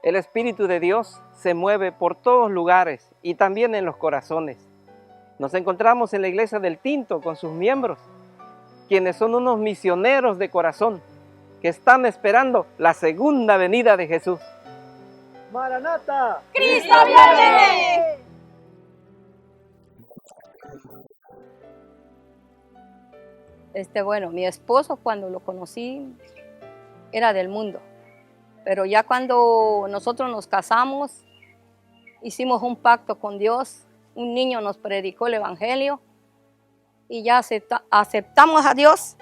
El Espíritu de Dios se mueve por todos lugares y también en los corazones. Nos encontramos en la iglesia del Tinto con sus miembros, quienes son unos misioneros de corazón que están esperando la segunda venida de Jesús. ¡Maranata! ¡Cristo viene! Bueno, mi esposo cuando lo conocí era del mundo, pero ya cuando nosotros nos casamos, hicimos un pacto con Dios, un niño nos predicó el Evangelio y ya aceptamos a Dios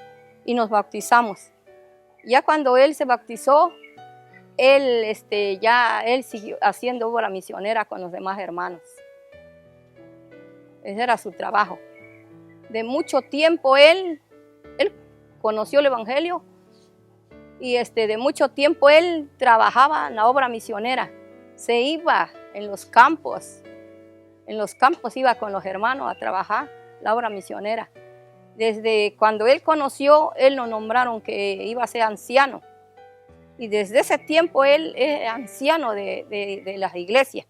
y nos bautizamos. Ya cuando él se bautizó, él siguió haciendo obra misionera con los demás hermanos. Ese era su trabajo. De mucho tiempo él conoció el Evangelio y de mucho tiempo él trabajaba en la obra misionera. Se iba en los campos iba con los hermanos a trabajar la obra misionera. Desde cuando él conoció, él lo nombraron que iba a ser anciano. Y desde ese tiempo él es anciano de las iglesias.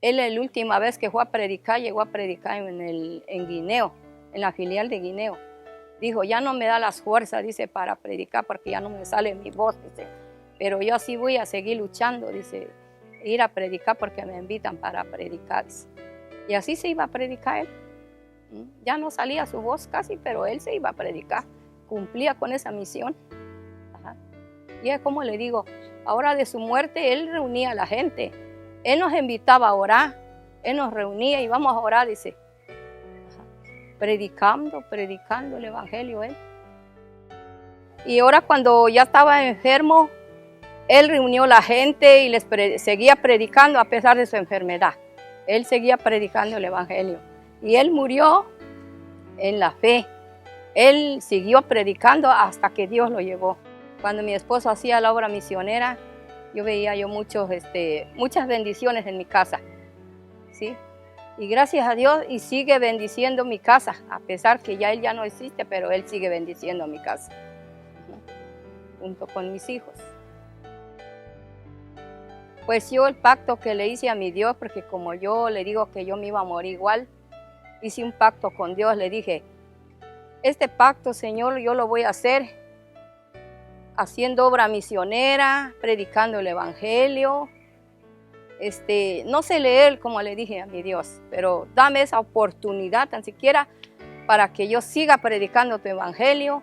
Él la última vez que fue a predicar, llegó a predicar en Guineo, en la filial de Guineo. Dijo, ya no me da las fuerzas, dice, para predicar porque ya no me sale mi voz, dice. Pero yo así voy a seguir luchando, dice, ir a predicar porque me invitan para predicar, dice. Y así se iba a predicar él. Ya no salía su voz casi, pero él se iba a predicar. Cumplía con esa misión. Ajá. Y es como le digo, ahora de su muerte, él reunía a la gente. Él nos invitaba a orar. Él nos reunía y vamos a orar, dice. Predicando el Evangelio él. Y ahora cuando ya estaba enfermo, él reunió a la gente y les seguía predicando a pesar de su enfermedad. Él seguía predicando el Evangelio. Y él murió en la fe. Él siguió predicando hasta que Dios lo llevó. Cuando mi esposo hacía la obra misionera, yo veía muchas bendiciones en mi casa. ¿Sí? Y gracias a Dios, y sigue bendiciendo mi casa, a pesar que ya él ya no existe, pero él sigue bendiciendo mi casa, junto con mis hijos. Pues yo el pacto que le hice a mi Dios, porque como yo le digo que yo me iba a morir igual, hice un pacto con Dios, le dije, este pacto, Señor, yo lo voy a hacer haciendo obra misionera, predicando el Evangelio. No sé leer, como le dije a mi Dios, pero dame esa oportunidad tan siquiera para que yo siga predicando tu Evangelio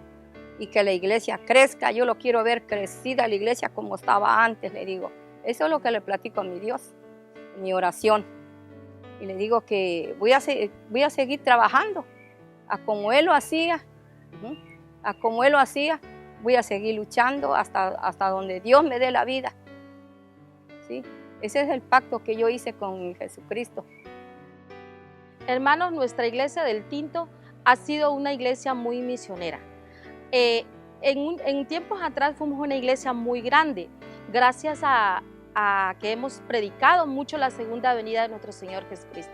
y que la iglesia crezca. Yo lo quiero ver crecida la iglesia como estaba antes, le digo. Eso es lo que le platico a mi Dios, en mi oración. Y le digo que voy a seguir trabajando, a como Él lo hacía, voy a seguir luchando hasta donde Dios me dé la vida. ¿Sí? Ese es el pacto que yo hice con Jesucristo. Hermanos, nuestra iglesia del Tinto ha sido una iglesia muy misionera. En tiempos atrás fuimos una iglesia muy grande, gracias a que hemos predicado mucho la segunda venida de nuestro Señor Jesucristo.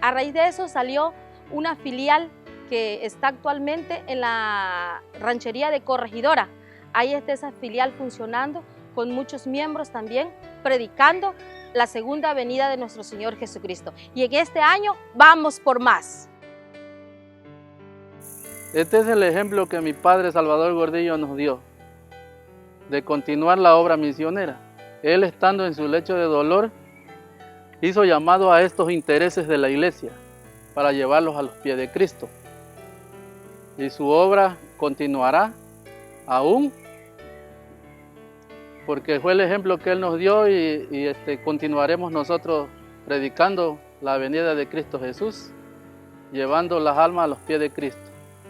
A raíz de eso salió una filial que está actualmente en la ranchería de Corregidora. Ahí está esa filial funcionando con muchos miembros también, predicando la segunda venida de nuestro Señor Jesucristo. Y en este año vamos por más. Este es el ejemplo que mi padre Salvador Gordillo nos dio, de continuar la obra misionera. Él, estando en su lecho de dolor, hizo llamado a estos intereses de la iglesia para llevarlos a los pies de Cristo. Y su obra continuará aún, porque fue el ejemplo que Él nos dio y continuaremos nosotros predicando la venida de Cristo Jesús, llevando las almas a los pies de Cristo.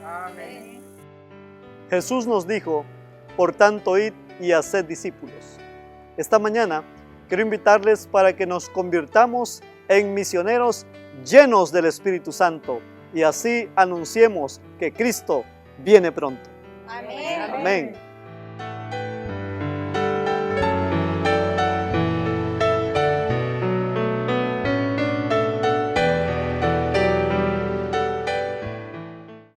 Amén. Jesús nos dijo, por tanto, id y haced discípulos. Esta mañana quiero invitarles para que nos convirtamos en misioneros llenos del Espíritu Santo y así anunciemos que Cristo viene pronto. Amén. Amén.